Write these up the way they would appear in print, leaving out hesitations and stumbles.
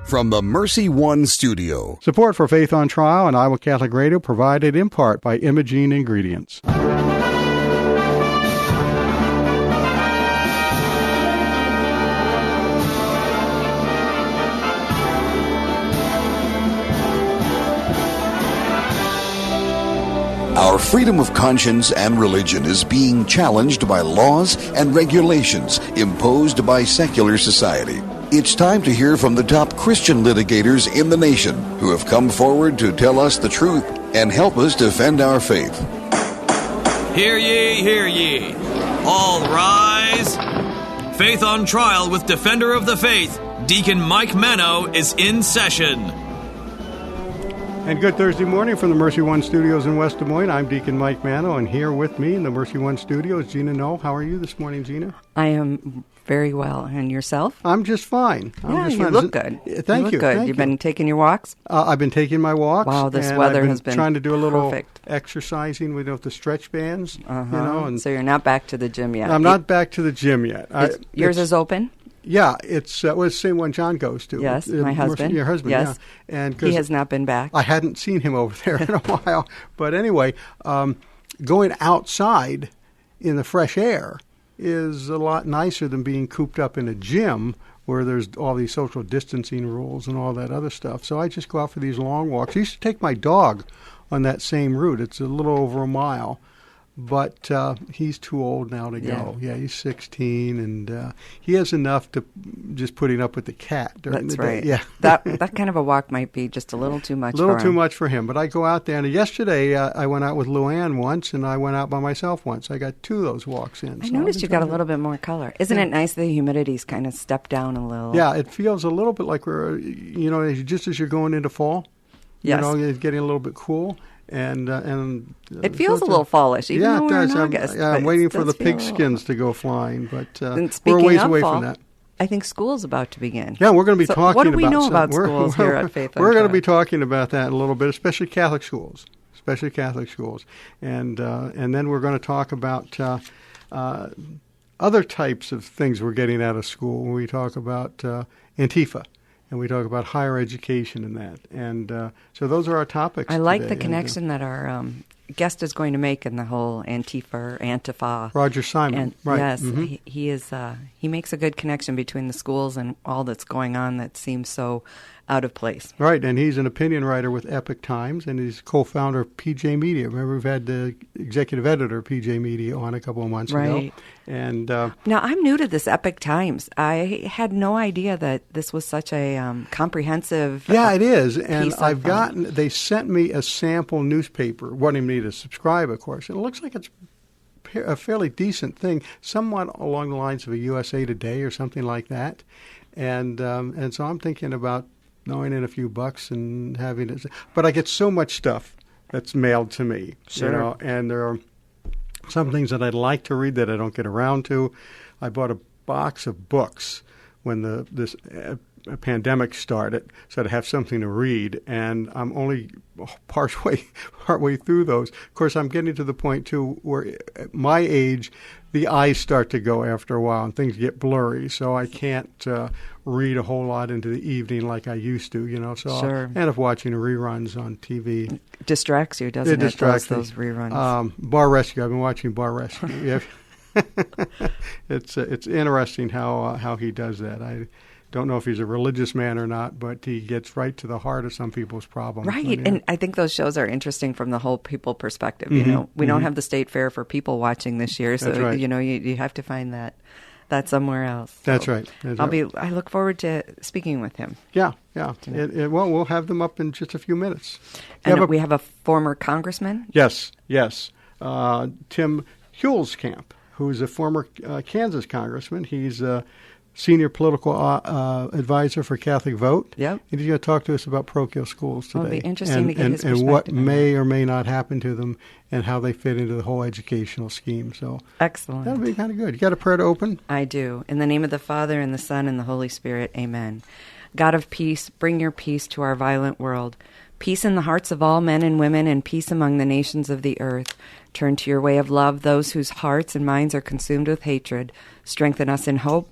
from the Mercy One studio. Support for Faith on Trial and Iowa Catholic Radio provided in part by Imogene Ingredients. Our freedom of conscience and religion is being challenged by laws and regulations imposed by secular society. It's time to hear from the top Christian litigators in the nation who have come forward to tell us the truth and help us defend our faith. Hear ye, hear ye. All rise. Faith on Trial with Defender of the Faith, Deacon Mike Mano, is in session. And good Thursday morning from the Mercy One Studios in West Des Moines. I'm Deacon Mike Mano, and here with me in the Mercy One Studios, Gina Knoll. How are you this morning, Gina? I am very well. And yourself? I'm just fine. You look good. Thank you. You've been taking your walks? I've been taking my walks. Wow, this weather has been trying to do a little perfect. Exercising with the stretch bands. And so you're not back to the gym yet? I'm not back to the gym yet. Yours is open? Yeah, it's the same one John goes to. Yes, my husband. Your husband, yes. Yeah. And he has not been back. I hadn't seen him over there in a while. But anyway, going outside in the fresh air is a lot nicer than being cooped up in a gym where there's all these social distancing rules and all that other stuff. So I just go out for these long walks. I used to take my dog on that same route. It's a little over a mile. But he's too old now to go. Yeah, he's 16, and he has enough to just putting up with the cat during the day. Yeah, that kind of a walk might be just a little too much. Too much for him. But I go out there, and yesterday I went out with Luann once, and I went out by myself once. I got 2 of those walks in. I noticed you got a little bit more color. Isn't it nice the humidity's kind of stepped down a little? Yeah, it feels a little bit like we're, just as you're going into fall. Yes. It's getting a little bit cool. And it feels a little fallish, even though we're in August. I'm waiting for the pigskins to go flying, but we're a ways away from that. I think school's about to begin. Yeah, we're going to be talking about. What do we know about schools here at Faith on Trial? We're going to be talking about that in a little bit, especially Catholic schools, and then we're going to talk about other types of things we're getting out of school when we talk about Antifa. And we talk about higher education and that. And so those are our topics I like today. the connection that our guest is going to make in the whole Antifa. Roger Simon. Right. Yes, mm-hmm. He makes a good connection between the schools and all that's going on that seems so out of place. Right, and he's an opinion writer with Epoch Times, and he's co-founder of PJ Media. Remember, we've had the executive editor of PJ Media on a couple of months ago. And now, I'm new to this Epoch Times. I had no idea that this was such a comprehensive Yeah, it is, and I've they sent me a sample newspaper, wanting me to subscribe, of course. And it looks like it's a fairly decent thing, somewhat along the lines of a USA Today or something like that. And so I'm thinking about throwing in a few bucks and having it. But I get so much stuff that's mailed to me. Sure. And there are some things that I'd like to read that I don't get around to. I bought a box of books when this pandemic started, so to have something to read, and I'm only partway through those. Of course, I'm getting to the point, too, where at my age, the eyes start to go after a while, and things get blurry, so I can't read a whole lot into the evening like I used to, so Sure. I'll end up watching reruns on TV. It distracts you, doesn't it? Those reruns. Bar Rescue. I've been watching Bar Rescue. Yeah. It's interesting how he does that. I don't know if he's a religious man or not, but he gets right to the heart of some people's problems. Right, and I think those shows are interesting from the whole people perspective. Mm-hmm. We don't have the state fair for people watching this year, so right. You have to find that somewhere else. So That's right. I look forward to speaking with him. Yeah. We'll have them up in just a few minutes. And we have a former congressman? Yes. Tim Huelskamp, who's a former Kansas congressman. He's a senior political advisor for Catholic Vote. Yep. And he's going to talk to us about parochial schools today. It'll be interesting to get his perspective. And what may or may not happen to them and how they fit into the whole educational scheme. So excellent. That'll be kind of good. You got a prayer to open? I do. In the name of the Father, and the Son, and the Holy Spirit, amen. God of peace, bring your peace to our violent world. Peace in the hearts of all men and women, and peace among the nations of the earth. Turn to your way of love those whose hearts and minds are consumed with hatred. Strengthen us in hope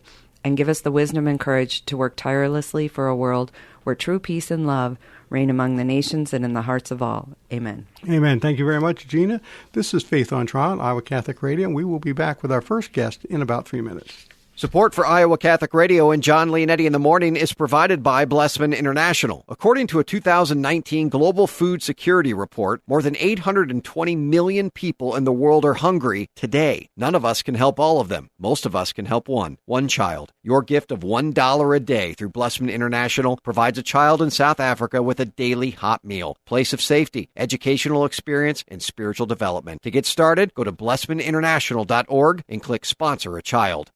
and give us the wisdom and courage to work tirelessly for a world where true peace and love reign among the nations and in the hearts of all. Amen. Amen. Thank you very much, Gina. This is Faith on Trial on Iowa Catholic Radio, and we will be back with our first guest in about 3 minutes. Support for Iowa Catholic Radio and John Leonetti in the Morning is provided by Blessman International. According to a 2019 Global Food Security Report, more than 820 million people in the world are hungry today. None of us can help all of them. Most of us can help one child. Your gift of $1 a day through Blessman International provides a child in South Africa with a daily hot meal, place of safety, educational experience, and spiritual development. To get started, go to blessmaninternational.org and click Sponsor a Child.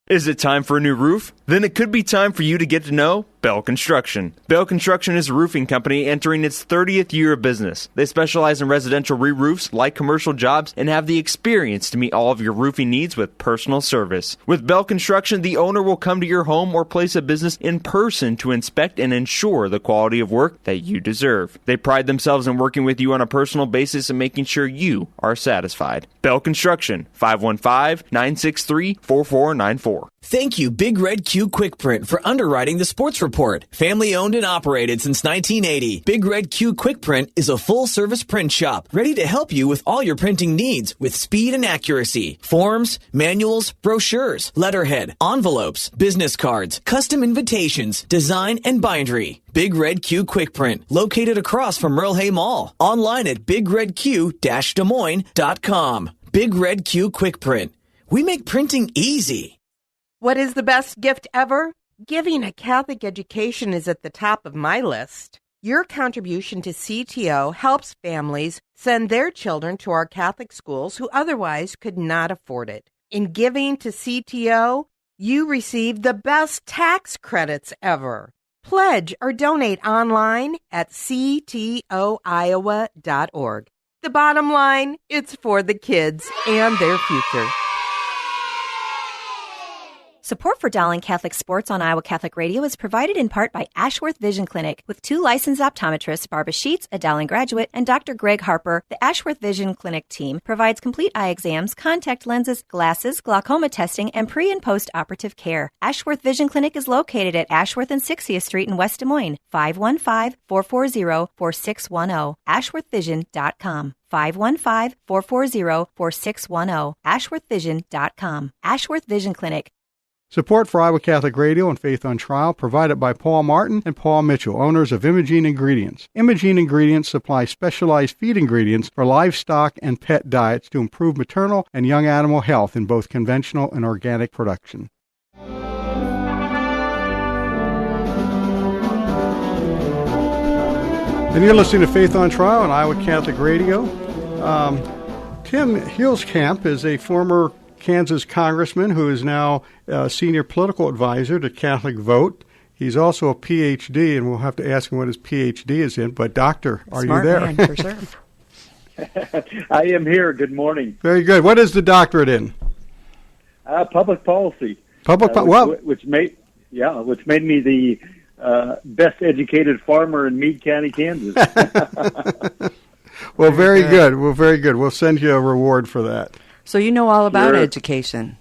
Is it time for a new roof? Then it could be time for you to get to know Bell Construction. Bell Construction is a roofing company entering its 30th year of business. They specialize in residential re-roofs, light commercial jobs, and have the experience to meet all of your roofing needs with personal service. With Bell Construction, the owner will come to your home or place of business in person to inspect and ensure the quality of work that you deserve. They pride themselves in working with you on a personal basis and making sure you are satisfied. Bell Construction, 515-963-4494. Thank you, Big Red Q Quick Print, for underwriting the Sports Report. Family owned and operated since 1980, Big Red Q Quick Print is a full-service print shop ready to help you with all your printing needs with speed and accuracy. Forms, manuals, brochures, letterhead, envelopes, business cards, custom invitations, design, and bindery. Big Red Q Quick Print, located across from Merle Hay Mall. Online at bigredq-desmoines.com. Big Red Q Quick Print. We make printing easy. What is the best gift ever? Giving a Catholic education is at the top of my list. Your contribution to CTO helps families send their children to our Catholic schools who otherwise could not afford it. In giving to CTO, you receive the best tax credits ever. Pledge or donate online at ctoiowa.org. The bottom line, it's for the kids and their future. Support for Dowling Catholic Sports on Iowa Catholic Radio is provided in part by Ashworth Vision Clinic. With 2 licensed optometrists, Barbara Sheets, a Dowling graduate, and Dr. Greg Harper, the Ashworth Vision Clinic team provides complete eye exams, contact lenses, glasses, glaucoma testing, and pre- and post-operative care. Ashworth Vision Clinic is located at Ashworth and 60th Street in West Des Moines, 515-440-4610, ashworthvision.com. 515-440-4610, ashworthvision.com. Ashworth Vision Clinic. Support for Iowa Catholic Radio and Faith on Trial provided by Paul Martin and Paul Mitchell, owners of Imogene Ingredients. Imogene Ingredients supply specialized feed ingredients for livestock and pet diets to improve maternal and young animal health in both conventional and organic production. And you're listening to Faith on Trial on Iowa Catholic Radio. Tim Huelskamp is a former Kansas congressman who is now senior political advisor to Catholic Vote. He's also a PhD, and we'll have to ask him what his PhD is in. But, Doctor, are Smart you there? Man, for sure. I am here. Good morning. Very good. What is the doctorate in? Public policy. Which made me the best educated farmer in Meade County, Kansas. Well, very good. Well, very good. We'll send you a reward for that. So you know all about Sure. education.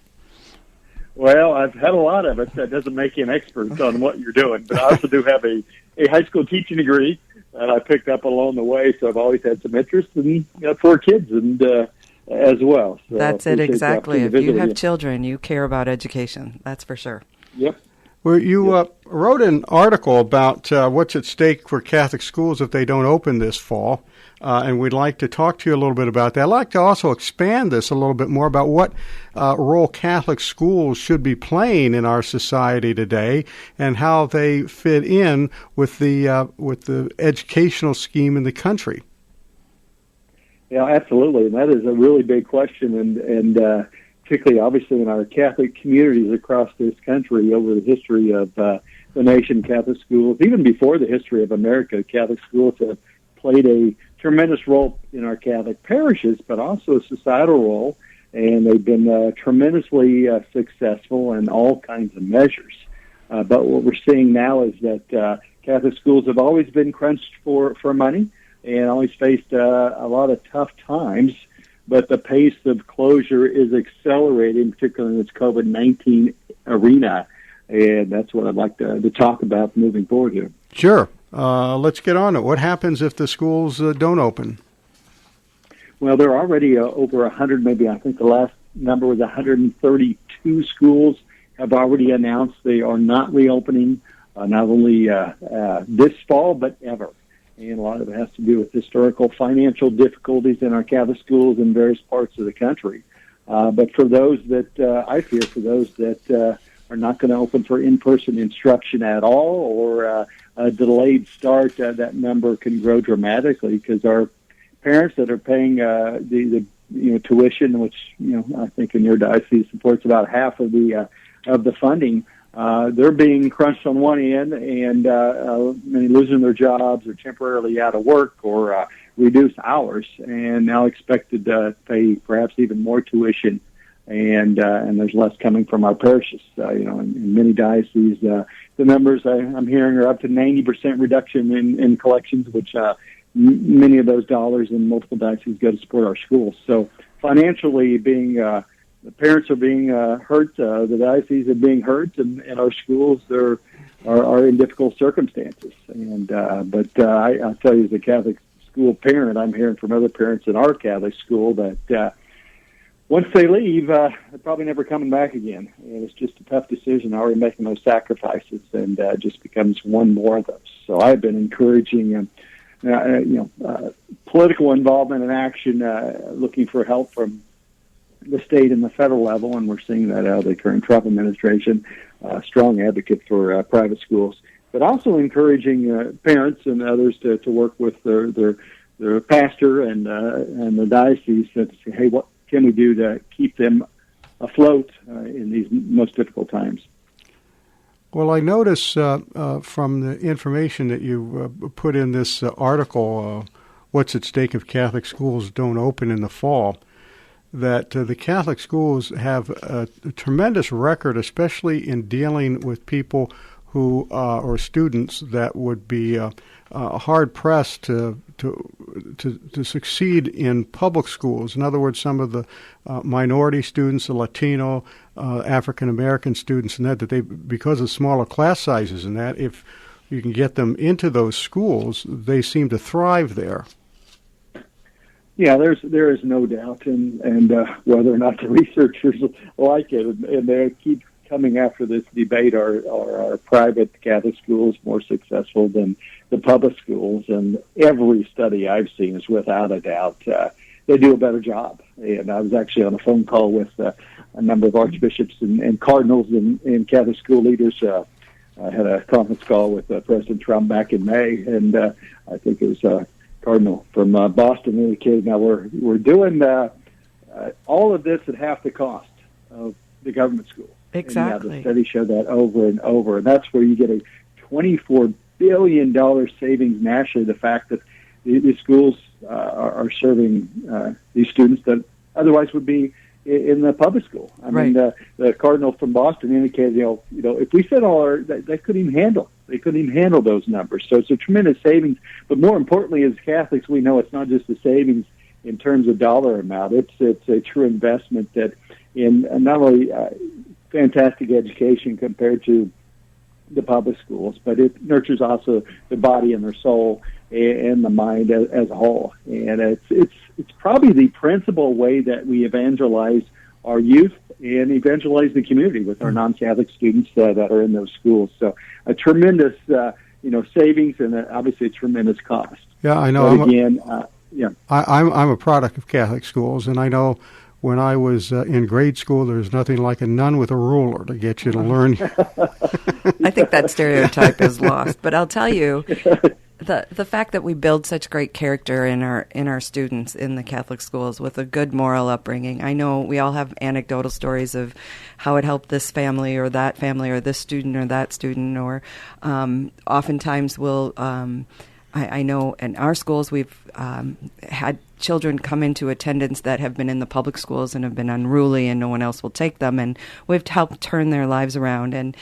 Well, I've had a lot of it. That doesn't make you an expert on what you're doing. But I also do have a high school teaching degree that I picked up along the way. So I've always had some interest in for kids and as well. So That's it, exactly. If you have children, you care about education. That's for sure. Yep. Well, you wrote an article about what's at stake for Catholic schools if they don't open this fall, and we'd like to talk to you a little bit about that. I'd like to also expand this a little bit more about what role Catholic schools should be playing in our society today and how they fit in with the educational scheme in the country. Yeah, absolutely, and that is a really big question, and particularly, obviously, in our Catholic communities across this country over the history of the nation, Catholic schools, even before the history of America, Catholic schools have played a tremendous role in our Catholic parishes, but also a societal role, and they've been tremendously successful in all kinds of measures. But what we're seeing now is that Catholic schools have always been crunched for money and always faced a lot of tough times. But the pace of closure is accelerating, particularly in this COVID-19 arena. and that's what I'd like to talk about moving forward here. Sure. Let's get on it. What happens if the schools don't open? Well, there are already over 100, maybe I think the last number was 132 schools have already announced they are not reopening, not only this fall, but ever. And a lot of it has to do with historical financial difficulties in our Catholic schools in various parts of the country. But for those that, I fear for those that are not going to open for in-person instruction at all, or a delayed start, that number can grow dramatically, because our parents that are paying the tuition, which I think in your diocese supports about half of the funding, they're being crunched on one end, and many losing their jobs or temporarily out of work or reduced hours, and now expected to pay perhaps even more tuition, and there's less coming from our parishes. In many dioceses, the numbers I'm hearing are up to 90% reduction in collections, which many of those dollars in multiple dioceses go to support our schools. So financially, the parents are being hurt, the dioceses are being hurt, and our schools are in difficult circumstances. But I'll tell you, as a Catholic school parent, I'm hearing from other parents in our Catholic school that once they leave, they're probably never coming back again. And it's just a tough decision, already making those sacrifices, and it just becomes one more of those. So I've been encouraging political involvement and action, looking for help from the state and the federal level, and we're seeing that out of the current Trump administration, strong advocate for private schools, but also encouraging parents and others to work with their pastor and the diocese to say, hey, what can we do to keep them afloat in these most difficult times? Well, I notice from the information that you put in this article, What's at Stake if Catholic Schools Don't Open in the Fall, that the Catholic schools have a tremendous record, especially in dealing with people who or students that would be hard-pressed to succeed in public schools. In other words, some of the minority students, the Latino, African-American students, and that they, because of smaller class sizes and that, if you can get them into those schools, they seem to thrive there. Yeah, there is no doubt, and whether or not the researchers like it, and they keep coming after this debate, are private Catholic schools more successful than the public schools? And every study I've seen is without a doubt they do a better job. And I was actually on a phone call with a number of archbishops and cardinals and Catholic school leaders. I had a conference call with President Trump back in May, and I think it was Cardinal from Boston indicated, now we're doing all of this at half the cost of the government school. Exactly. And, the studies show that over and over, and that's where you get a $24 billion savings nationally. The fact that these schools are serving these students that otherwise would be in the public school. I mean, the Cardinal from Boston indicated, if we said all they couldn't even handle. They couldn't even handle those numbers. So it's a tremendous savings. But more importantly, as Catholics, we know it's not just the savings in terms of dollar amount. It's a true investment that in not only fantastic education compared to the public schools, but it nurtures also the body and their soul and the mind as a whole. And it's probably the principal way that we evangelize our youth and evangelize the community with our non-Catholic students that are in those schools. So a tremendous, savings and obviously a tremendous cost. Yeah, I know. But I'm a product of Catholic schools, and I know when I was in grade school, there's nothing like a nun with a ruler to get you to learn. I think that stereotype is lost, but I'll tell you, the fact that we build such great character in our students in the Catholic schools with a good moral upbringing. I know we all have anecdotal stories of how it helped this family or this student or that student, or oftentimes we'll. I know in our schools we've had children come into attendance that have been in the public schools and have been unruly, and no one else will take them, and we've helped turn their lives around. And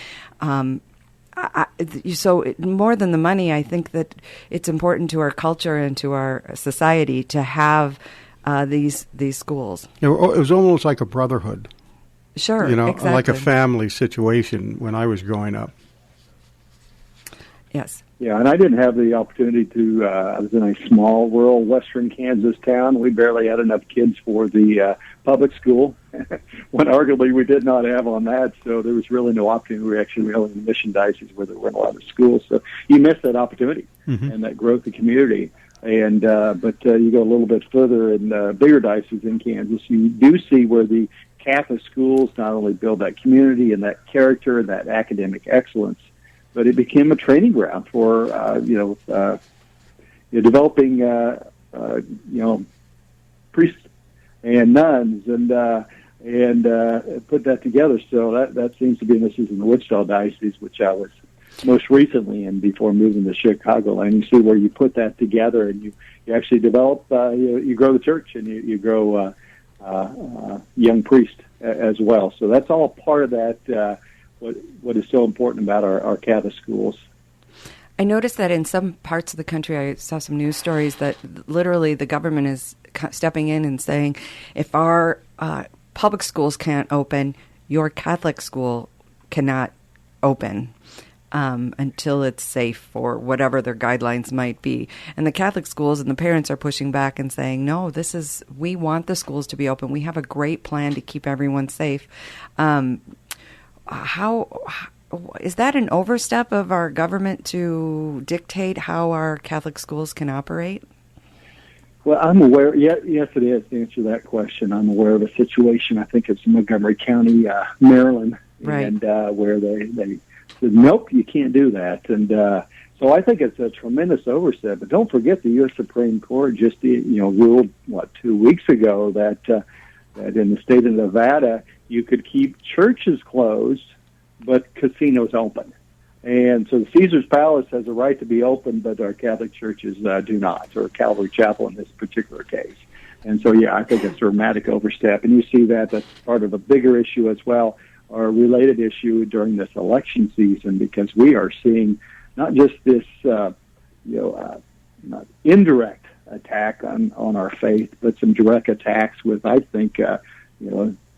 so more than the money, I think that it's important to our culture and to our society to have these schools. It was almost like a brotherhood. Sure, exactly. Like a exactly. family situation when I was growing up. Yes. Yeah, and I didn't have the opportunity to, I was in a small rural western Kansas town. We barely had enough kids for the public school, when arguably we did not have on that, so there was really no opportunity. We were actually really in the mission diocese where there weren't a lot of schools, so you missed that opportunity and that growth of community. And but you go a little bit further in bigger dioceses in Kansas, you do see where the Catholic schools not only build that community and that character and that academic excellence, but it became a training ground for developing priests and nuns and put that together. So that seems to be, and this is in the Wichita Diocese, which I was most recently in before moving to Chicago. And you see where you put that together, and you actually develop, you grow the church, and you grow young priests as well. So that's all part of that. What is so important about our Catholic schools. I noticed that in some parts of the country, I saw some news stories that literally the government is stepping in and saying, if our public schools can't open, your Catholic school cannot open until it's safe for whatever their guidelines might be. And the Catholic schools and the parents are pushing back and saying, no, we want the schools to be open. We have a great plan to keep everyone safe. How is that an overstep of our government to dictate how our Catholic schools can operate? Well, I'm aware. Yes, it is. To answer that question, I'm aware of a situation. I think it's Montgomery County, Maryland, right. And where they said, nope, you can't do that. And so I think it's a tremendous overstep. But don't forget, the U.S. Supreme Court just ruled 2 weeks ago that in the state of Nevada, you could keep churches closed, but casinos open. And so the Caesar's Palace has a right to be open, but our Catholic churches do not, or Calvary Chapel in this particular case. And so, I think it's a dramatic overstep. And you see that's part of a bigger issue as well, or a related issue during this election season, because we are seeing not just this, indirect attack on our faith, but some direct attacks with, I think,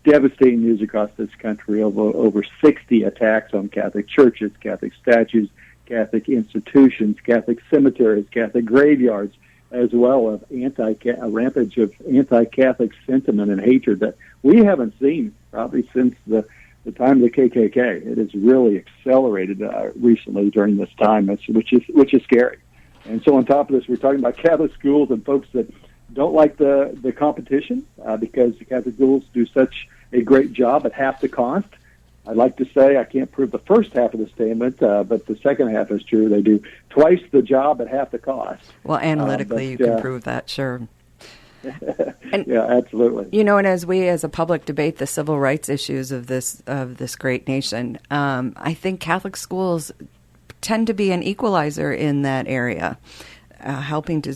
devastating news across this country. Over 60 attacks on Catholic churches, Catholic statues, Catholic institutions, Catholic cemeteries, Catholic graveyards, as well as a rampage of anti-Catholic sentiment and hatred that we haven't seen probably since the time of the KKK. It has really accelerated recently during this time, which is scary. And so on top of this, we're talking about Catholic schools and folks that don't like the competition because the Catholic schools do such a great job at half the cost. I'd like to say I can't prove the first half of the statement, but the second half is true. They do twice the job at half the cost. Well, analytically, you can prove that, sure. And, yeah, absolutely. And as we as a public debate the civil rights issues of this great nation, I think Catholic schools tend to be an equalizer in that area, helping to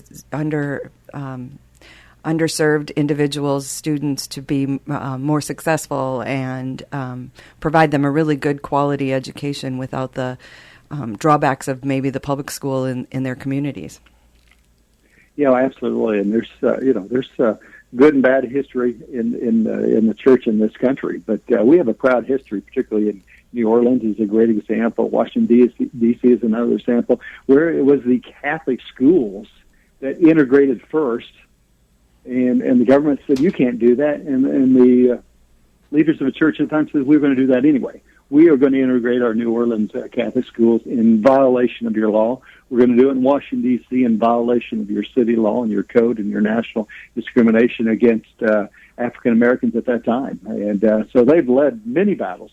underserved individuals, students to be more successful and provide them a really good quality education without the drawbacks of maybe the public school in their communities. Yeah, absolutely. And there's good and bad history in the church in this country, but we have a proud history, particularly in New Orleans is a great example. Washington, D.C. is another example, where it was the Catholic schools that integrated first, and the government said, you can't do that, and the leaders of the church at the time said, we're going to do that anyway. We are going to integrate our New Orleans Catholic schools in violation of your law. We're going to do it in Washington, D.C. in violation of your city law and your code and your national discrimination against African Americans at that time. And so they've led many battles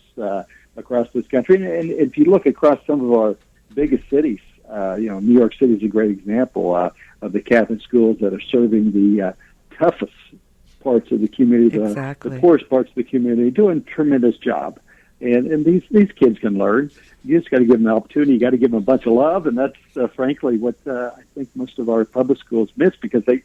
across this country. And if you look across some of our biggest cities, New York City is a great example of the Catholic schools that are serving the toughest parts of the community, the poorest parts of the community, doing a tremendous job. And these kids can learn. You just got to give them the opportunity. You got to give them a bunch of love, and that's frankly what I think most of our public schools miss, because they're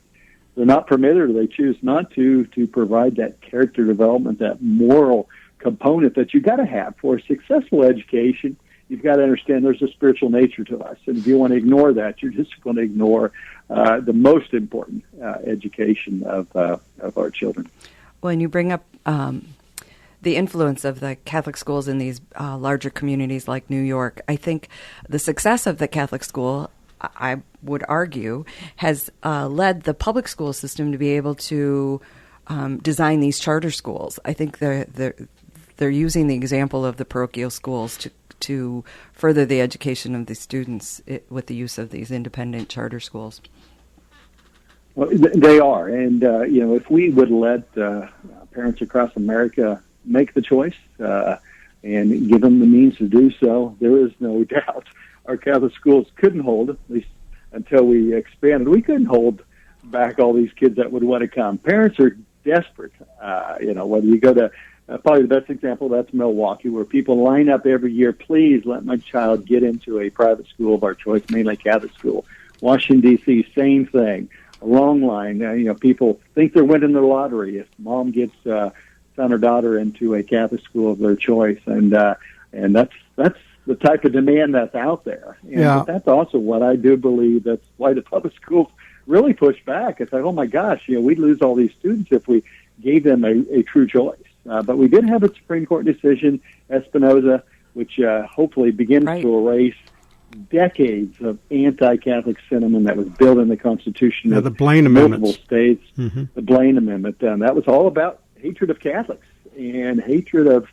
not permitted, or they choose not to provide that character development, that moral component that you got to have for a successful education. You've got to understand there's a spiritual nature to us, and if you want to ignore that, you're just going to ignore the most important education of our children. Well, and you bring up the influence of the Catholic schools in these larger communities like New York. I think the success of the Catholic school, I would argue, has led the public school system to be able to design these charter schools. I think they're using the example of the parochial schools to further the education of the students with the use of these independent charter schools. Well, they are, and if we would let parents across America make the choice and give them the means to do so, there is no doubt our Catholic schools couldn't hold, at least until we expanded. We couldn't hold back all these kids that would want to come. Parents are desperate. Whether you go to probably the best example, that's Milwaukee, where people line up every year. Please let my child get into a private school of our choice, mainly Catholic school. Washington, D.C., same thing. A long line. People think they're winning the lottery if mom gets son or daughter into a Catholic school of their choice, and that's the type of demand that's out there. And but that's also what I do believe. That's why the public schools really push back. It's like, oh my gosh, we'd lose all these students if we gave them a true choice. But we did have a Supreme Court decision, Espinoza, which hopefully begins to erase decades of anti-Catholic sentiment that was built in the Constitution of the Blaine multiple states. Mm-hmm. The Blaine Amendment, that was all about hatred of Catholics and hatred of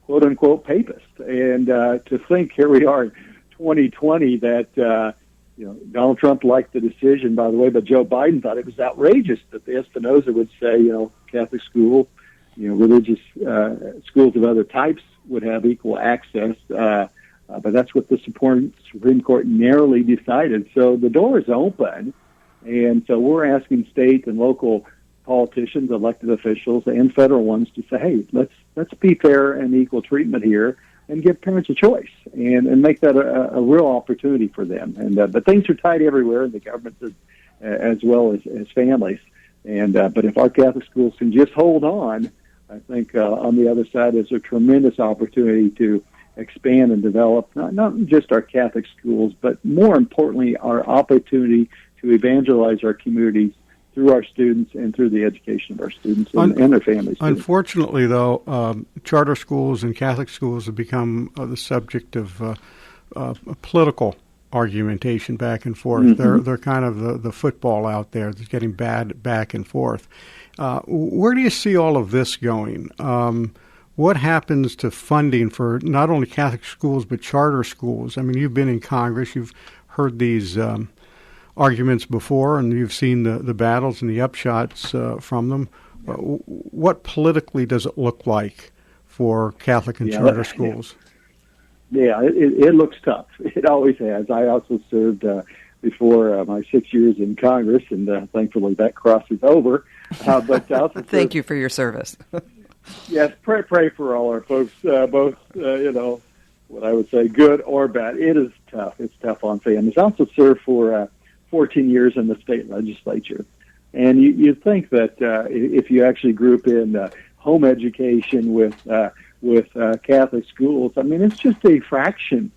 quote-unquote papists. And to think here we are in 2020 that Donald Trump liked the decision, by the way, but Joe Biden thought it was outrageous that the Espinoza would say, Catholic school, religious schools of other types would have equal access. But that's what the Supreme Court narrowly decided. So the door is open, and so we're asking state and local politicians, elected officials, and federal ones to say, hey, let's be fair and equal treatment here and give parents a choice and make that a real opportunity for them. And but things are tight everywhere in the government as well as families. And but if our Catholic schools can just hold on, I think on the other side is a tremendous opportunity to expand and develop not just our Catholic schools, but more importantly, our opportunity to evangelize our communities through our students and through the education of our students and their families. Unfortunately, though, charter schools and Catholic schools have become the subject of political argumentation back and forth. Mm-hmm. They're kind of the football out there that's getting bad back and forth. Where do you see all of this going? What happens to funding for not only Catholic schools but charter schools? I mean, you've been in Congress. You've heard these arguments before, and you've seen the battles and the upshots from them. What politically does it look like for Catholic and charter schools? Yeah, it looks tough. It always has. I also served before my 6 years in Congress, and thankfully that crosses over. But I also thank you for your service. Yes, pray for all our folks, both, what I would say, good or bad. It is tough. It's tough on families. I also served for 14 years in the state legislature. And you'd think that if you actually group in home education with Catholic schools, I mean, it's just a fraction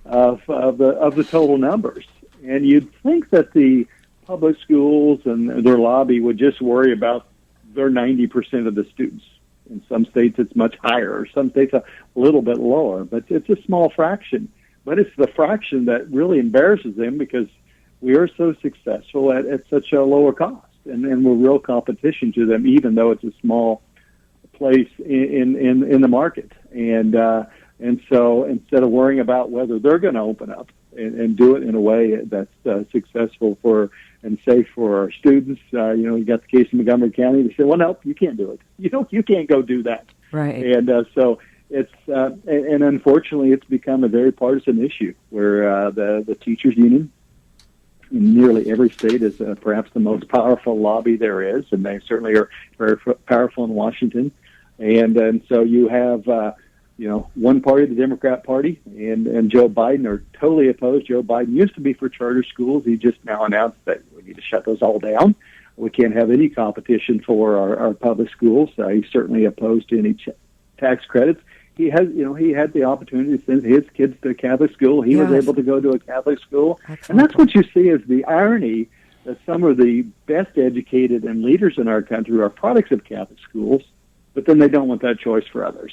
of the total numbers. And you'd think that the public schools and their lobby would just worry about their 90% of the students. In some states, it's much higher, or some states a little bit lower. But it's a small fraction. But it's the fraction that really embarrasses them because we are so successful at such a lower cost. And we're real competition to them, even though it's a small place in the market. And so instead of worrying about whether they're going to open up and do it in a way that's successful and safe for our students, you got the case in Montgomery County. They said, well, no, you can't do it. You can't go do that. Right. And so it's and unfortunately it's become a very partisan issue where the teachers union in nearly every state is perhaps the most powerful lobby there is, and they certainly are very powerful in Washington. And so you have one party, the Democrat Party, and Joe Biden are totally opposed. Joe Biden used to be for charter schools. He just now announced that we need to shut those all down. We can't have any competition for our public schools. He's certainly opposed to any tax credits. He had the opportunity to send his kids to a Catholic school. He was able to go to a Catholic school. Excellent. And that's what you see as the irony that some of the best educated and leaders in our country are products of Catholic schools. but then they don't want that choice for others.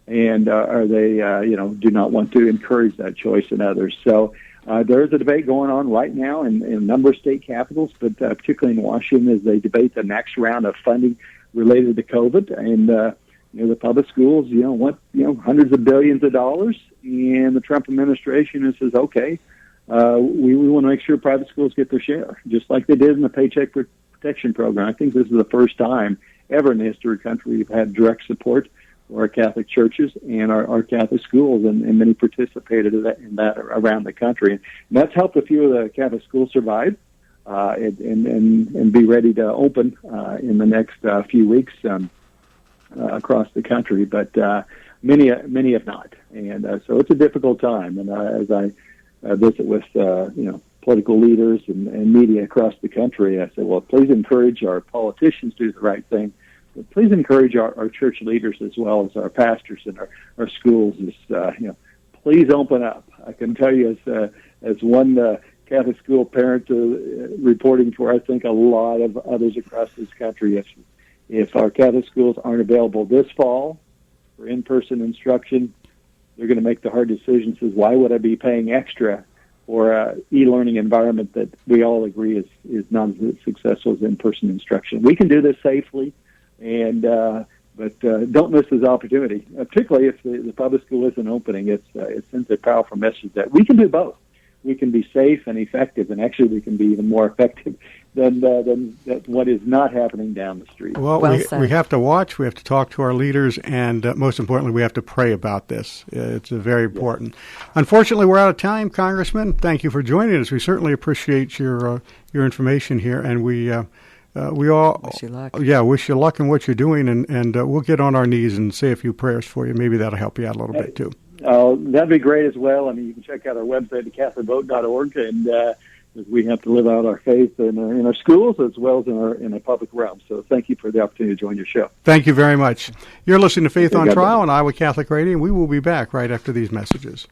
And or they, do not want to encourage that choice in others. So there is a debate going on right now in a number of state capitals, but particularly in Washington, as they debate the next round of funding related to COVID. And the public schools, want hundreds of billions of dollars, and the Trump administration says, okay, we want to make sure private schools get their share, just like they did in the Paycheck Protection Program. I think this is the first time ever in the history of the country we've had direct support for our Catholic churches and our Catholic schools, and many participated in that around the country. And that's helped a few of the Catholic schools survive and be ready to open in the next few weeks across the country. But many have not, and so it's a difficult time. And as I visit with political leaders and media across the country, I say, well, please encourage our politicians to do the right thing. But please encourage our church leaders as well as our pastors and our schools. Please open up. I can tell you, as one Catholic school parent reporting for, I think, a lot of others across this country, if our Catholic schools aren't available this fall for in-person instruction, they're going to make the hard decision. Says, why would I be paying extra for an e-learning environment that we all agree is not as successful as in-person instruction? We can do this safely. But don't miss this opportunity, particularly if the public school isn't opening. It sends a powerful message that we can do both. We can be safe and effective, and actually we can be even more effective than what is not happening down the street. Well, we have to watch, we have to talk to our leaders, and most importantly, we have to pray about this. It's very important. Unfortunately, we're out of time, Congressman. Thank you for joining us. We certainly appreciate your information here, and we all wish you luck. Yeah, wish you luck in what you're doing, and we'll get on our knees and say a few prayers for you. Maybe that'll help you out a little bit too. That'd be great as well. I mean, you can check out our website at CatholicVote.org, and we have to live out our faith in our schools as well as in our public realm. So thank you for the opportunity to join your show. Thank you very much. You're listening to Faith on Trial on Iowa Catholic Radio, and we will be back right after these messages.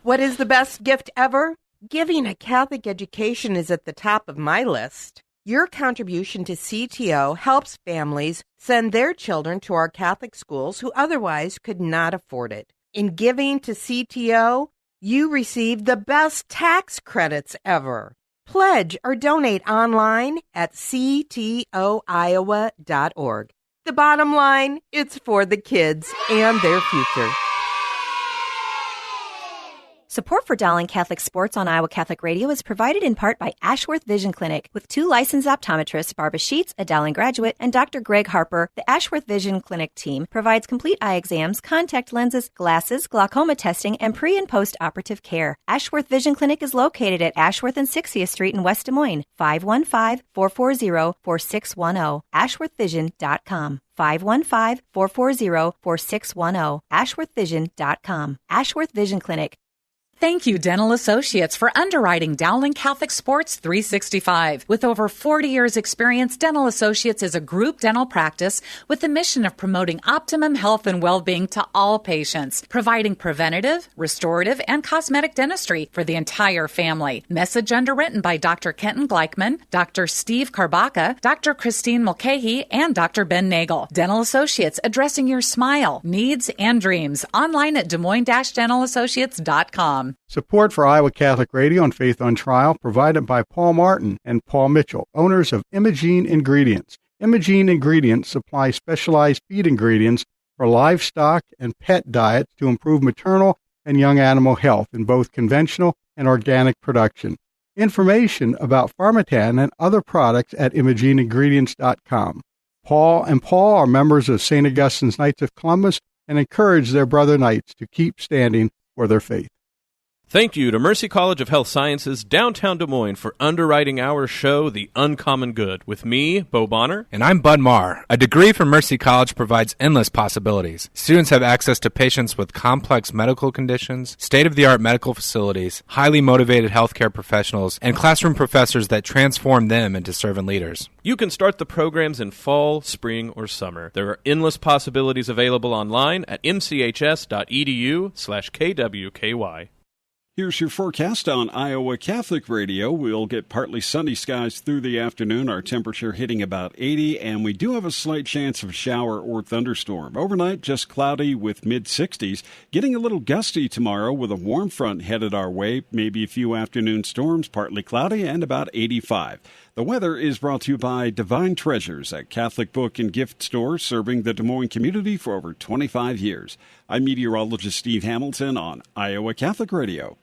What is the best gift ever? Giving a Catholic education is at the top of my list. Your contribution to CTO helps families send their children to our Catholic schools who otherwise could not afford it. In giving to CTO, you receive the best tax credits ever. Pledge or donate online at ctoiowa.org. The bottom line, it's for the kids and their future. Support for Dowling Catholic Sports on Iowa Catholic Radio is provided in part by Ashworth Vision Clinic. With 2 licensed optometrists, Barbara Sheets, a Dowling graduate, and Dr. Greg Harper, the Ashworth Vision Clinic team provides complete eye exams, contact lenses, glasses, glaucoma testing, and pre- and post-operative care. Ashworth Vision Clinic is located at Ashworth and 60th Street in West Des Moines, 515-440-4610, ashworthvision.com. 515-440-4610, ashworthvision.com. Ashworth Vision Clinic. Thank you, Dental Associates, for underwriting Dowling Catholic Sports 365. With over 40 years' experience, Dental Associates is a group dental practice with the mission of promoting optimum health and well-being to all patients, providing preventative, restorative, and cosmetic dentistry for the entire family. Message underwritten by Dr. Kenton Gleichman, Dr. Steve Karbaka, Dr. Christine Mulcahy, and Dr. Ben Nagel. Dental Associates, addressing your smile, needs, and dreams. Online at DesMoines-DentalAssociates.com. Support for Iowa Catholic Radio and Faith on Trial provided by Paul Martin and Paul Mitchell, owners of Imogene Ingredients. Imogene Ingredients supply specialized feed ingredients for livestock and pet diets to improve maternal and young animal health in both conventional and organic production. Information about Pharmatan and other products at ImogeneIngredients.com. Paul and Paul are members of St. Augustine's Knights of Columbus and encourage their brother knights to keep standing for their faith. Thank you to Mercy College of Health Sciences, downtown Des Moines, for underwriting our show, The Uncommon Good, with me, Bo Bonner. And I'm Bud Marr. A degree from Mercy College provides endless possibilities. Students have access to patients with complex medical conditions, state-of-the-art medical facilities, highly motivated healthcare professionals, and classroom professors that transform them into servant leaders. You can start the programs in fall, spring, or summer. There are endless possibilities available online at mchs.edu/kwky. Here's your forecast on Iowa Catholic Radio. We'll get partly sunny skies through the afternoon, our temperature hitting about 80, and we do have a slight chance of a shower or thunderstorm. Overnight, just cloudy with mid-60s. Getting a little gusty tomorrow with a warm front headed our way. Maybe a few afternoon storms, partly cloudy, and about 85. The weather is brought to you by Divine Treasures, a Catholic book and gift store serving the Des Moines community for over 25 years. I'm meteorologist Steve Hamilton on Iowa Catholic Radio.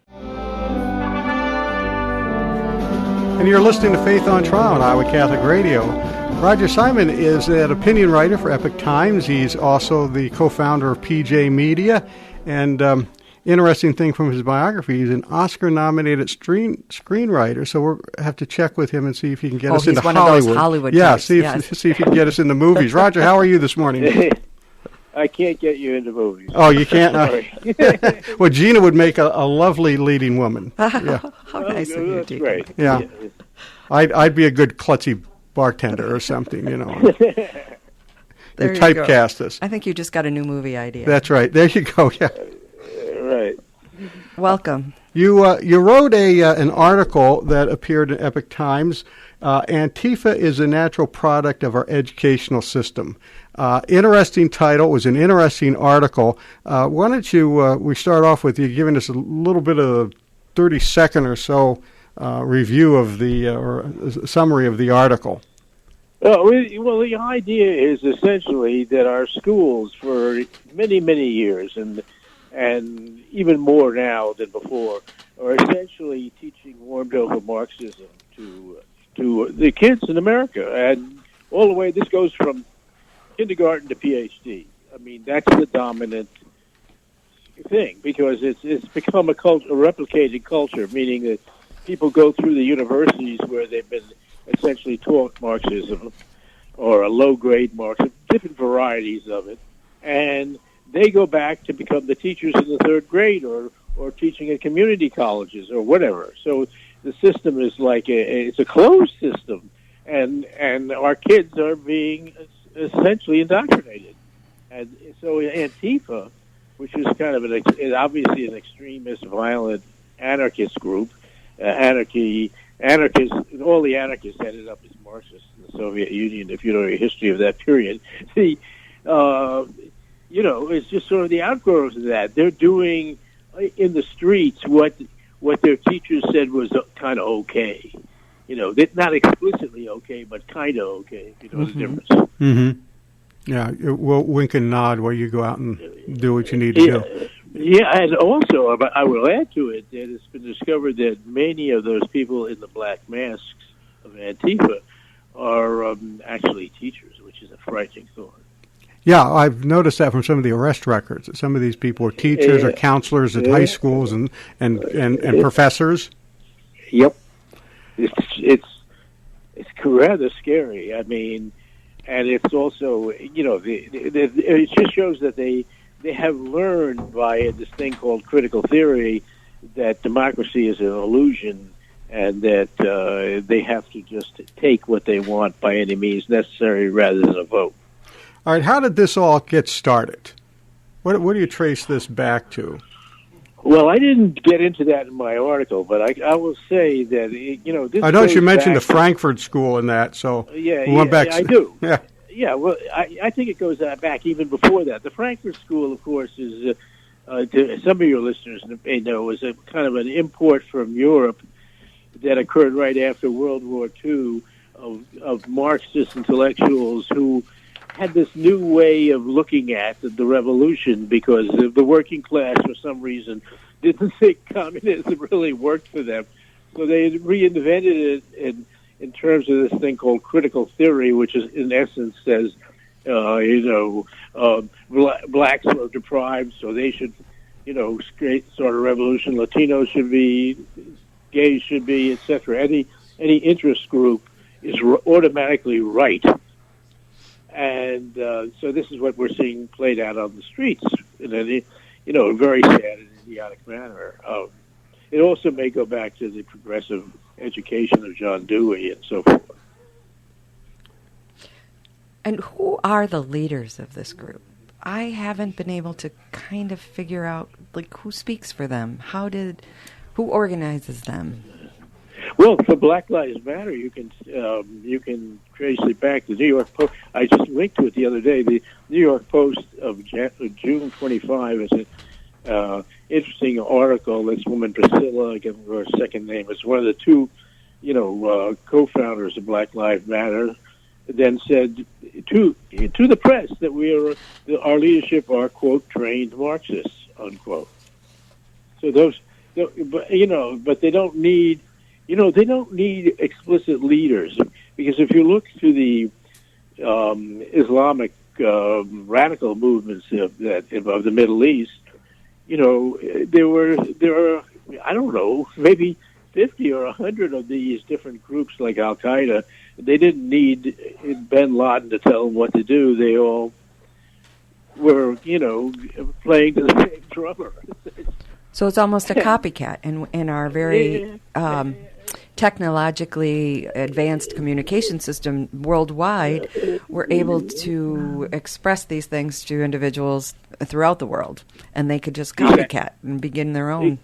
And you're listening to Faith on Trial on Iowa Catholic Radio. Roger Simon is an opinion writer for Epoch Times. He's also the co-founder of PJ Media. And interesting thing from his biography, he's an Oscar-nominated screenwriter. So we'll have to check with him and see if he can get us into Hollywood. Of those Hollywood yeah, types, see if he can get us in the movies. Roger, how are you this morning? I can't get you into movies. Oh, you can't? Well, Gina would make a lovely leading woman. Yeah. How nice of you, that's Deacon. great. Yeah. I'd be a good klutzy bartender or something, you know. There They you go. typecast us. I think you just got a new movie idea. That's right. There you go. Yeah. Right. Welcome. You wrote an article that appeared in Epoch Times. Antifa is a natural product of our educational system. Interesting title. It was an interesting article. Why don't we start off with you giving us a little bit of a 30-second or so review of or summary of the article. Well, the idea is essentially that our schools for many, many years, and even more now than before, are essentially teaching warmed over Marxism to the kids in America, and all the way. This goes from kindergarten to PhD. I mean, that's the dominant thing because it's become a replicated culture, meaning that people go through the universities where they've been essentially taught Marxism or a low-grade Marxism, different varieties of it, and they go back to become the teachers in the third grade or teaching at community colleges or whatever. So the system is like it's a closed system, and our kids are being essentially indoctrinated. And so Antifa, which is kind of obviously an extremist, violent, anarchist group, anarchists, all the anarchists ended up as Marxists in the Soviet Union, if you know the history of that period. It's just sort of the outgrowth of that. They're doing in the streets what their teachers said was kind of okay. Not explicitly okay, but kind of okay, if you know the difference. Mm-hmm. Yeah, well, wink and nod while you go out and do what you need to do. Yeah, and also, I will add to it that it's been discovered that many of those people in the black masks of Antifa are actually teachers, which is a frightening thought. Yeah, I've noticed that from some of the arrest records. That some of these people are teachers or counselors at high schools and professors. Yep, it's rather scary. I mean, and it's also it just shows that they have learned by this thing called critical theory that democracy is an illusion and that they have to just take what they want by any means necessary rather than a vote. All right, how did this all get started? What do you trace this back to? Well, I didn't get into that in my article, but I will say that, this I noticed you mentioned the back Frankfurt School in that, so we went back. I do. Yeah. Yeah, well, I think it goes back even before that. The Frankfurt School, of course, is, to some of your listeners may know, is a kind of an import from Europe that occurred right after World War II of Marxist intellectuals who had this new way of looking at the revolution because the working class, for some reason, didn't think communism really worked for them. So they reinvented it in terms of this thing called critical theory, which is in essence says, blacks are deprived, so they should, start a revolution. Latinos should be, gays should be, etc. Any interest group is automatically right. And so this is what we're seeing played out on the streets in a very sad and idiotic manner. It also may go back to the progressive education of John Dewey and so forth. And who are the leaders of this group? I haven't been able to kind of figure out, who speaks for them. How did Who organizes them? Well, for Black Lives Matter, you can trace it back to the New York Post. I just linked to it the other day. The New York Post of June 25 is an interesting article. This woman Priscilla, I can't remember her second name, is one of the two, co-founders of Black Lives Matter. Then said to the press that our leadership are, quote, trained Marxists, unquote. So but they don't need. They don't need explicit leaders, because if you look to the Islamic radical movements of the Middle East, there are I don't know, maybe 50 or 100 of these different groups like Al Qaeda. They didn't need bin Laden to tell them what to do. They all were, playing to the same drummer. So it's almost a copycat in our very technologically advanced communication system worldwide. We're able to express these things to individuals throughout the world, and they could just copycat and begin their own.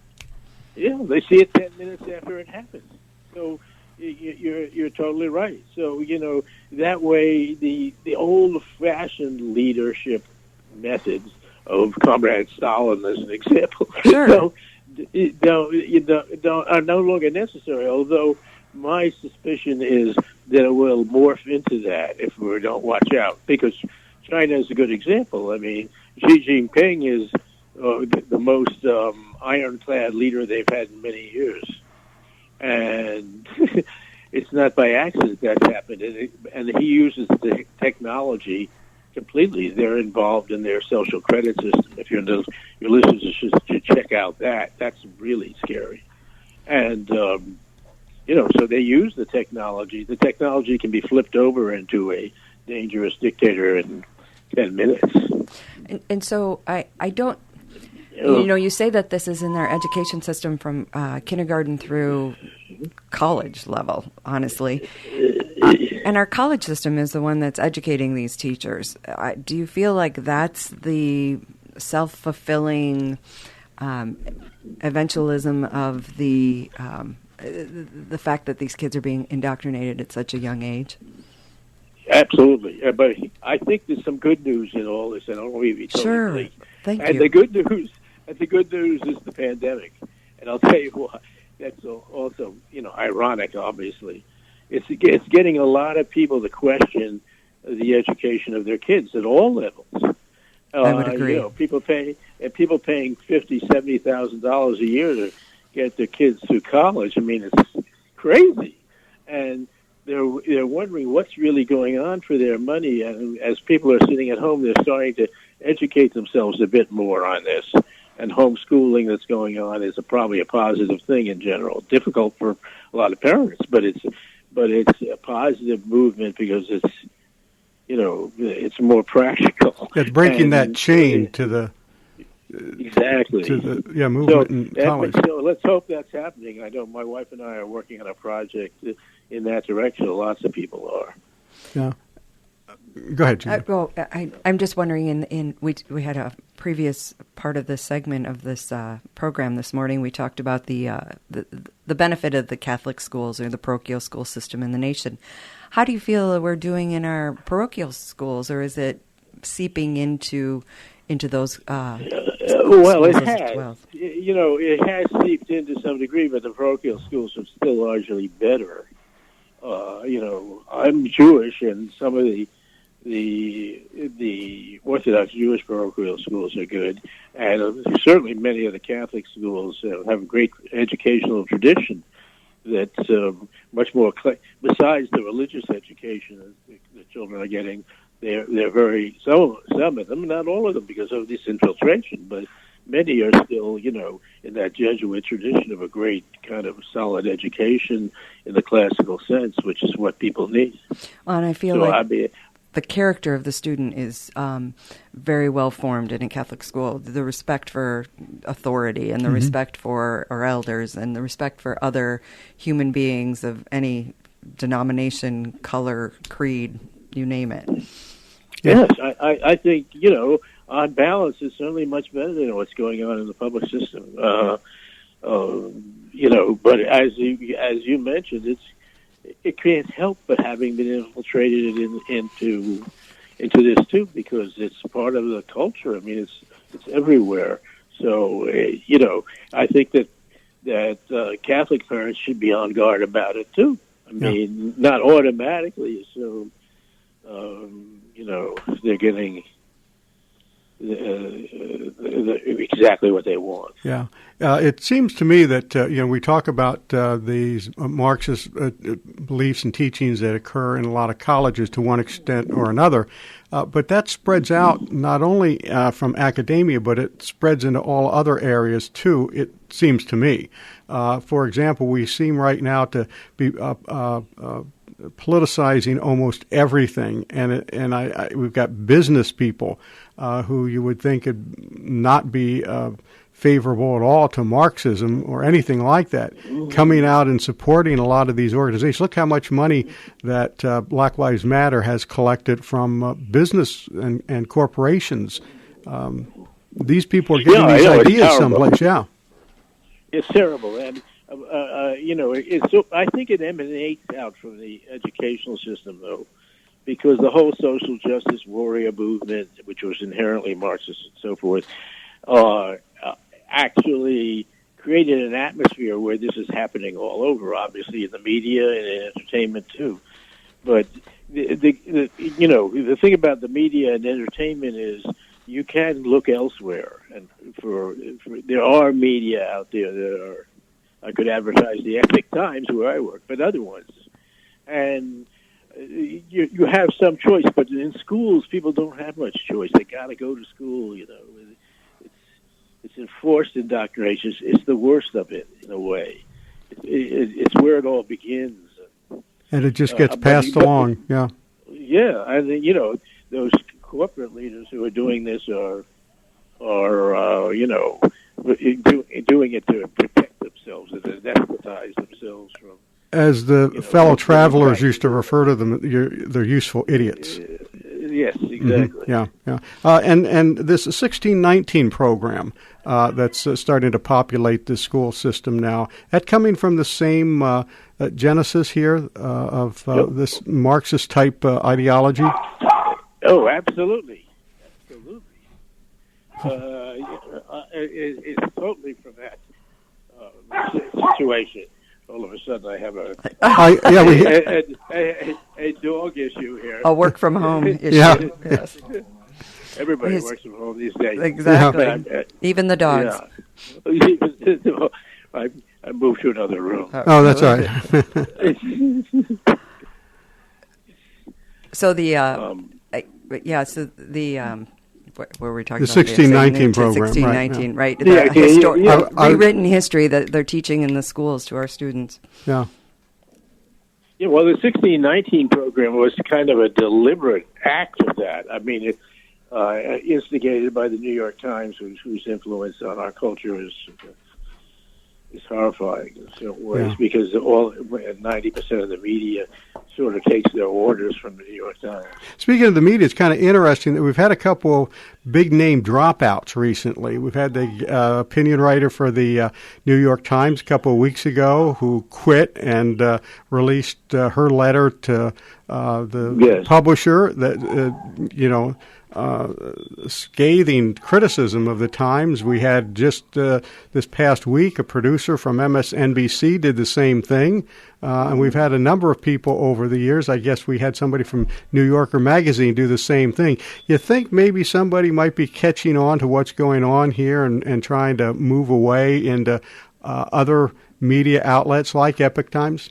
Yeah, they see it 10 minutes after it happens. So you're totally right. So, that way the old-fashioned leadership methods of Comrade Stalin, as an example, sure. are no longer necessary, although my suspicion is that it will morph into that if we don't watch out, because China is a good example. I mean, Xi Jinping is the most ironclad leader they've had in many years. And it's not by accident that's happened. And he uses the technology completely. They're involved in their social credit system. If your listeners should check out that, that's really scary. And, so they use the technology. The technology can be flipped over into a dangerous dictator in 10 minutes. And so I don't, you say that this is in their education system from kindergarten through college level, honestly. And our college system is the one that's educating these teachers. Do you feel like that's the self-fulfilling eventualism of the fact that these kids are being indoctrinated at such a young age? Absolutely. But I think there's some good news in all this, and I don't want to be totally bleak. Thank you. And the good news is the pandemic. And I'll tell you why. That's also, ironic, obviously. It's getting a lot of people to question the education of their kids at all levels. I would agree. People paying $$70,000 a year to get their kids through college. I mean, it's crazy, and they're wondering what's really going on for their money. And as people are sitting at home, they're starting to educate themselves a bit more on this. And homeschooling that's going on is probably a positive thing in general. Difficult for a lot of parents, but it's a positive movement because it's more practical. It's breaking that chain to the movement in college. So let's hope that's happening. I know my wife and I are working on a project in that direction. Lots of people are. Yeah. Go ahead, Julie. I'm just wondering. We had a previous part of this segment of this program this morning. We talked about the benefit of the Catholic schools or the parochial school system in the nation. How do you feel we're doing in our parochial schools, or is it seeping into those? Well, it has. Well? It has seeped into some degree, but the parochial schools are still largely better. I'm Jewish, and some of the Orthodox Jewish parochial schools are good, and certainly many of the Catholic schools have a great educational tradition that's much more. Besides the religious education the children are getting, they're very some of them, not all of them, because of this infiltration, but many are still, in that Jesuit tradition of a great kind of solid education in the classical sense, which is what people need. Well, and I feel the character of the student is very well formed in a Catholic school. The respect for authority and the respect for our elders and the respect for other human beings of any denomination, color, creed, you name it. Yes, I think, on balance, it's certainly much better than what's going on in the public system. But as you mentioned, it can't help but having been infiltrated into this too, because it's part of the culture. I mean, it's everywhere. So I think that Catholic parents should be on guard about it too. I mean, not automatically assume they're getting exactly what they want. Yeah. It seems to me that, we talk about these Marxist beliefs and teachings that occur in a lot of colleges to one extent or another, but that spreads out not only from academia, but it spreads into all other areas too, it seems to me. For example, we seem right now to be politicizing almost everything, and we've got business people who you would think could not be favorable at all to Marxism or anything like that, coming out and supporting a lot of these organizations. Look how much money that Black Lives Matter has collected from business and corporations. These people are getting these ideas someplace. Yeah, it's terrible, and I think it emanates out from the educational system, though, because the whole social justice warrior movement, which was inherently Marxist and so forth, actually created an atmosphere where this is happening all over, obviously in the media and in entertainment too. But the thing about the media and entertainment is you can look elsewhere, and for there are media out there that are. I could advertise the Epic Times where I work, but other ones, and you have some choice. But in schools, people don't have much choice. They got to go to school. It's enforced indoctrination. It's the worst of it in a way. It's where it all begins. And it just gets passed along. Yeah. Yeah, and those corporate leaders who are doing this are doing it to protect themselves and anesthetize themselves from. As the fellow travelers used to refer to them, they're useful idiots. Yes, exactly. Mm-hmm. Yeah. And this 1619 program that's starting to populate the school system now, that coming from the same genesis here of this Marxist type ideology? Oh, absolutely. It's totally from that situation. All of a sudden, I have a dog issue here. A work from home issue. Yeah. Yes. Everybody works from home these days. Exactly. Even the dogs. Yeah. I moved to another room. Oh, that's right. So what were we talking the about? 1619 program. 1619, right. The rewritten history that they're teaching in the schools to our students. Yeah. Yeah, well, the 1619 program was kind of a deliberate act of that. I mean, it instigated by the New York Times, whose influence on our culture is horrifying in certain ways, because 90% of the media sort of takes their orders from the New York Times. Speaking of the media, it's kind of interesting that we've had a couple big-name dropouts recently. We've had the opinion writer for the New York Times a couple of weeks ago who quit and released her letter to the publisher that, scathing criticism of the Times. We had just this past week a producer from MSNBC did the same thing, and we've had a number of people over the years. I guess we had somebody from New Yorker Magazine do the same thing. You think maybe somebody might be catching on to what's going on here and trying to move away into other media outlets like Epoch Times?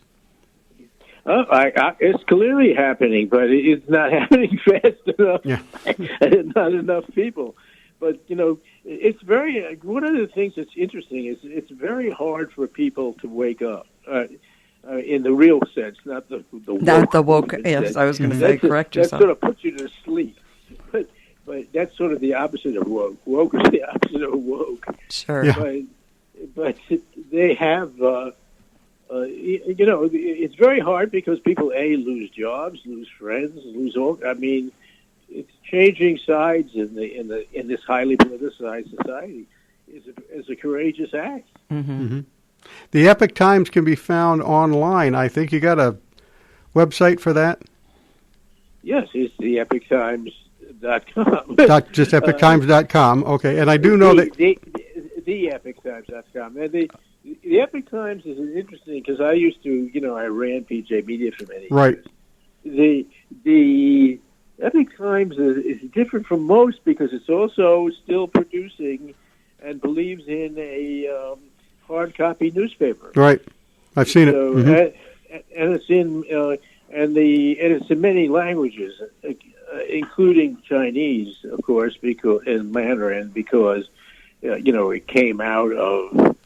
It's clearly happening, but it's not happening fast enough. Yeah. Not enough people. But, it's very, one of the things that's interesting is it's very hard for people to wake up in the real sense, not the woke. Not the woke, yes, I was going to say, correct yourself. That sort of puts you to sleep. But that's sort of the opposite of woke. Woke is the opposite of woke. Sure. Yeah. But they have... it's very hard because people lose jobs, lose friends, lose all. I mean, it's changing sides in this highly politicized society is a courageous act. The Epoch Times can be found online. I think you got a website for that? Yes, it's the EpochTimes.com. Just EpochTimes.com. Okay, and I do know that the EpochTimes.com. And the Epoch Times is interesting because I used to, I ran PJ Media for many years. The Epoch Times is different from most because it's also still producing and believes in a hard copy newspaper. Right, I've seen it. And it's in it's in many languages, including Chinese, of course, and Mandarin, because it came out of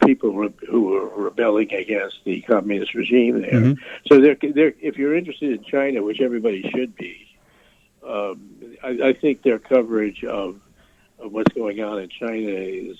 people who were rebelling against the communist regime there. So if you're interested in China, which everybody should be, I think their coverage of what's going on in China is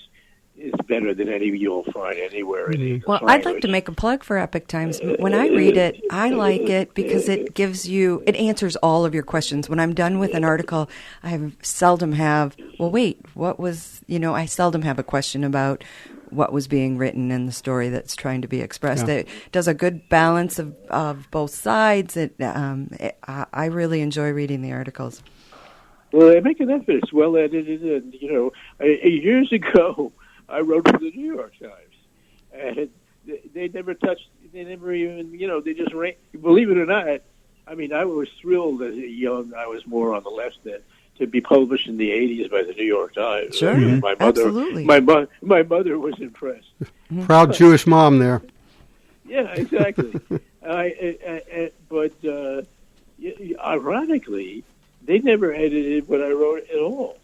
better than any you'll find anywhere in English Well, language. I'd like to make a plug for Epoch Times. When I read it, I like it because it answers all of your questions. When I'm done with an article, I seldom have, I seldom have a question about what was being written in the story that's trying to be expressed. Yeah. It does a good balance of both sides. I really enjoy reading the articles. Well, they make an effort. It's well edited, and years ago, I wrote for the New York Times, and they never even, they just ran. Believe it or not, I mean, I was thrilled as a young. I was more on the left then to be published in the '80s by the New York Times. Sure, my mother, absolutely. My mother was impressed. Proud Jewish mom there. Yeah, exactly. But ironically, they never edited what I wrote at all.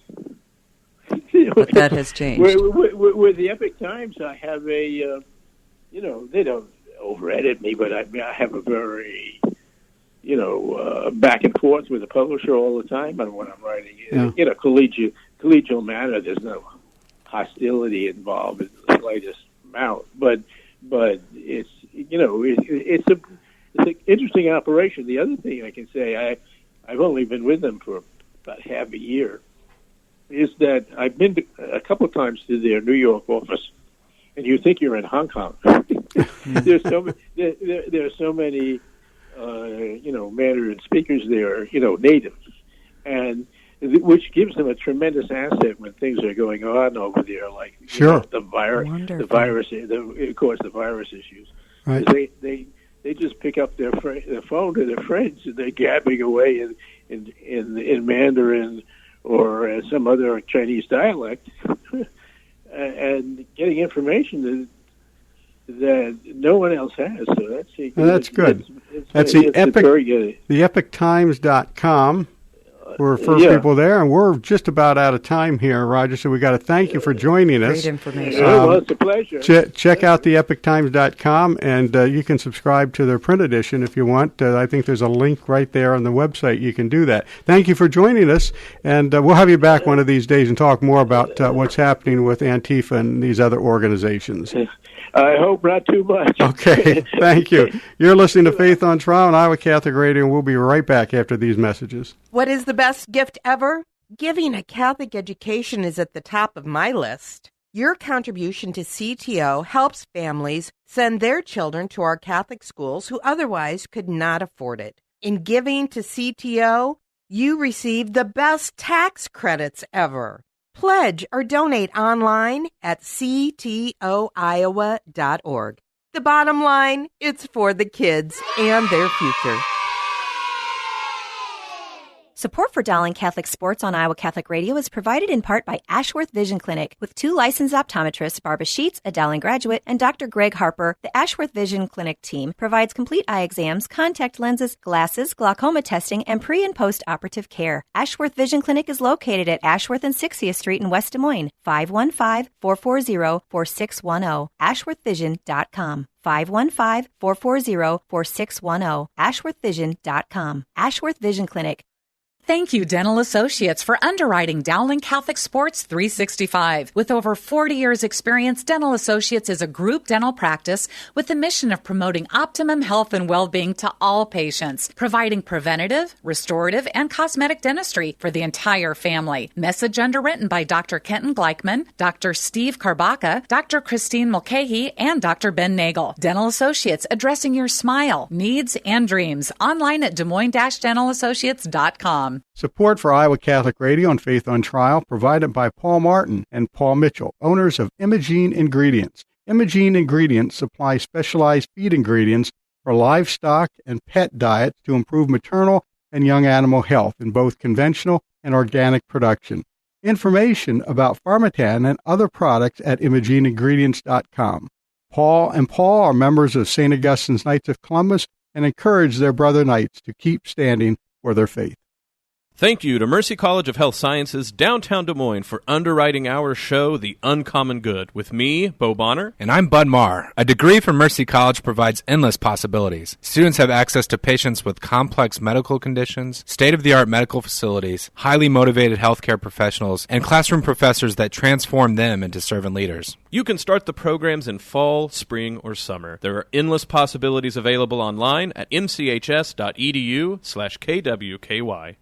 But that has changed. With the Epoch Times, I have they don't over-edit me, but I have a very, back and forth with the publisher all the time on what I'm writing. Yeah. Collegial manner. There's no hostility involved in the slightest amount, but it's it's an interesting operation. The other thing I can say, I've only been with them for about half a year, is that I've been a couple of times to their New York office, and you think you're in Hong Kong. There's so many, Mandarin speakers there, natives, and which gives them a tremendous asset when things are going on over there, like the virus, of course, the virus issues. Right. They just pick up their phone to their friends, and they're gabbing away in Mandarin or some other Chinese dialect, and getting information that no one else has. So that's good. That's the Epoch. Very good. The EpochTimes.com. We're first people there, and we're just about out of time here, Roger, so we got to thank you for joining us. Great information. Well, it's a pleasure. Check out the EpochTimes.com, and you can subscribe to their print edition if you want. I think there's a link right there on the website. You can do that. Thank you for joining us, and we'll have you back one of these days and talk more about what's happening with Antifa and these other organizations. I hope not too much. Okay, thank you. You're listening to Faith on Trial on Iowa Catholic Radio, and we'll be right back after these messages. What is the best gift ever? Giving a Catholic education is at the top of my list. Your contribution to CTO helps families send their children to our Catholic schools who otherwise could not afford it. In giving to CTO, you receive the best tax credits ever. Pledge or donate online at ctoiowa.org. The bottom line, it's for the kids and their future. Support for Dowling Catholic Sports on Iowa Catholic Radio is provided in part by Ashworth Vision Clinic. With 2 licensed optometrists, Barbara Sheets, a Dowling graduate, and Dr. Greg Harper, the Ashworth Vision Clinic team provides complete eye exams, contact lenses, glasses, glaucoma testing, and pre- and post-operative care. Ashworth Vision Clinic is located at Ashworth and 60th Street in West Des Moines, 515-440-4610, ashworthvision.com. 515-440-4610, ashworthvision.com. Ashworth Vision Clinic. Thank you, Dental Associates, for underwriting Dowling Catholic Sports 365. With over 40 years' experience, Dental Associates is a group dental practice with the mission of promoting optimum health and well-being to all patients, providing preventative, restorative, and cosmetic dentistry for the entire family. Message underwritten by Dr. Kenton Gleichman, Dr. Steve Karbaka, Dr. Christine Mulcahy, and Dr. Ben Nagel. Dental Associates, addressing your smile, needs, and dreams. Online at DesMoines-DentalAssociates.com. Support for Iowa Catholic Radio and Faith on Trial provided by Paul Martin and Paul Mitchell, owners of Imogene Ingredients. Imogene Ingredients supply specialized feed ingredients for livestock and pet diets to improve maternal and young animal health in both conventional and organic production. Information about Pharmatan and other products at ImogeneIngredients.com. Paul and Paul are members of St. Augustine's Knights of Columbus and encourage their brother knights to keep standing for their faith. Thank you to Mercy College of Health Sciences, downtown Des Moines, for underwriting our show, The Uncommon Good, with me, Bo Bonner. And I'm Bud Marr. A degree from Mercy College provides endless possibilities. Students have access to patients with complex medical conditions, state-of-the-art medical facilities, highly motivated healthcare professionals, and classroom professors that transform them into servant leaders. You can start the programs in fall, spring, or summer. There are endless possibilities available online at mchs.edu/kwky.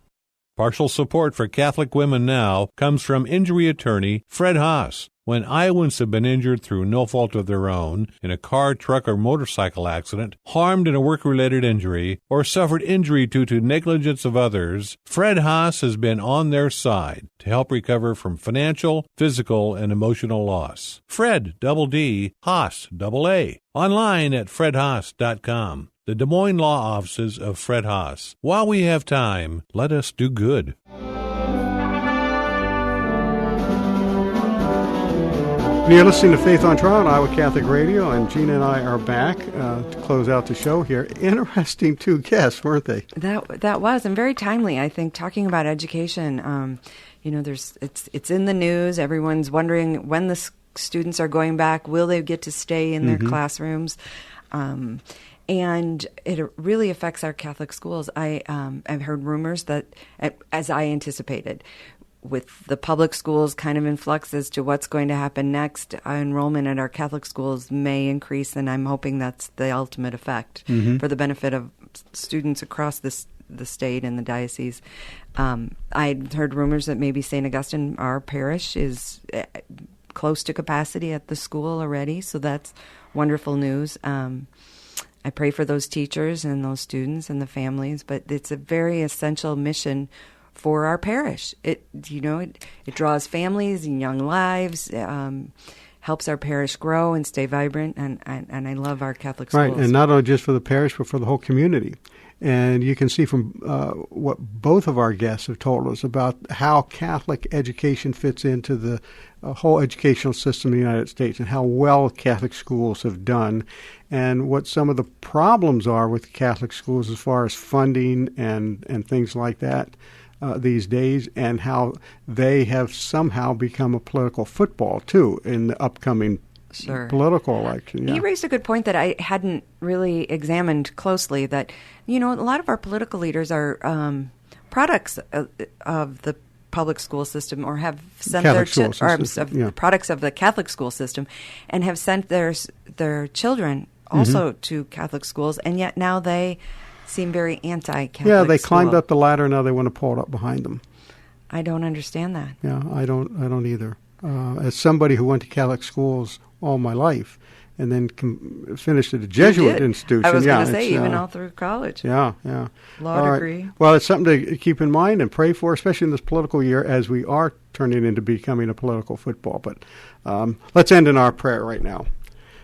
Partial support for Catholic Women Now comes from injury attorney Fred Haas. When Iowans have been injured through no fault of their own in a car, truck, or motorcycle accident, harmed in a work-related injury, or suffered injury due to negligence of others, Fred Haas has been on their side to help recover from financial, physical, and emotional loss. Fred, double D, Haas, double A. Online at fredhaas.com. The Des Moines Law Offices of Fred Haas. While we have time, let us do good. You're listening to Faith on Trial on Iowa Catholic Radio, and Gina and I are back to close out the show here. Interesting two guests, weren't they? That was, and very timely, I think, talking about education. It's in the news. Everyone's wondering when the students are going back. Will they get to stay in their classrooms? And it really affects our Catholic schools. I've heard rumors that, as I anticipated, with the public schools kind of in flux as to what's going to happen next, enrollment at our Catholic schools may increase, and I'm hoping that's the ultimate effect for the benefit of students across the state and the diocese. I heard rumors that maybe St. Augustine, our parish, is close to capacity at the school already, so that's wonderful news. I pray for those teachers and those students and the families, but it's a very essential mission for our parish. It draws families and young lives, helps our parish grow and stay vibrant, and I love our Catholic schools. Right, and not only just for the parish, but for the whole community. And you can see from what both of our guests have told us about how Catholic education fits into the whole educational system in the United States and how well Catholic schools have done and what some of the problems are with Catholic schools as far as funding and things like that these days, and how they have somehow become a political football, too, in the upcoming political election. You raised a good point that I hadn't really examined closely, that, a lot of our political leaders are products of the public school system, or have sent products of the Catholic school system, and have sent their children also to Catholic schools, and yet now they seem very anti-Catholic. Yeah, they climbed up the ladder, now they want to pull it up behind them. I don't understand that. Yeah, I don't either. As somebody who went to Catholic schools all my life, and then finished at a Jesuit institution. I was going to say, even all through college. Yeah. Law degree. Right. Well, it's something to keep in mind and pray for, especially in this political year, as we are turning into becoming a political football. But let's end in our prayer right now.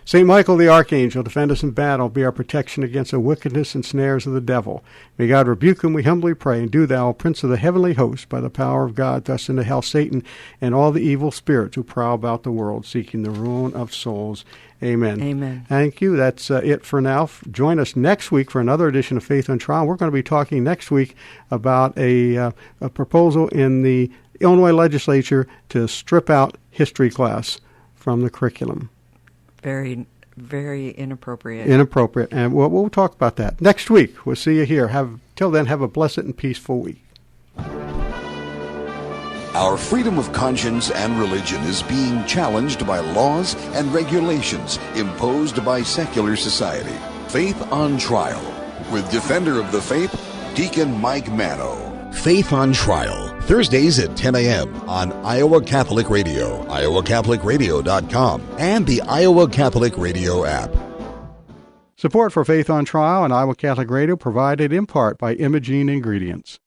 St. Michael the Archangel, defend us in battle, be our protection against the wickedness and snares of the devil. May God rebuke him, we humbly pray, and do thou, Prince of the heavenly host, by the power of God, thrust into hell Satan and all the evil spirits who prowl about the world, seeking the ruin of souls. Amen. Amen. Thank you. That's it for now. Join us next week for another edition of Faith on Trial. We're going to be talking next week about a proposal in the Illinois legislature to strip out history class from the curriculum. Very, very inappropriate. And we'll talk about that next week. We'll see you here. Till then, have a blessed and peaceful week. Our freedom of conscience and religion is being challenged by laws and regulations imposed by secular society. Faith on Trial, with Defender of the Faith, Deacon Mike Mano. Faith on Trial, Thursdays at 10 a.m. on Iowa Catholic Radio, iowacatholicradio.com, and the Iowa Catholic Radio app. Support for Faith on Trial and Iowa Catholic Radio provided in part by Imogene Ingredients.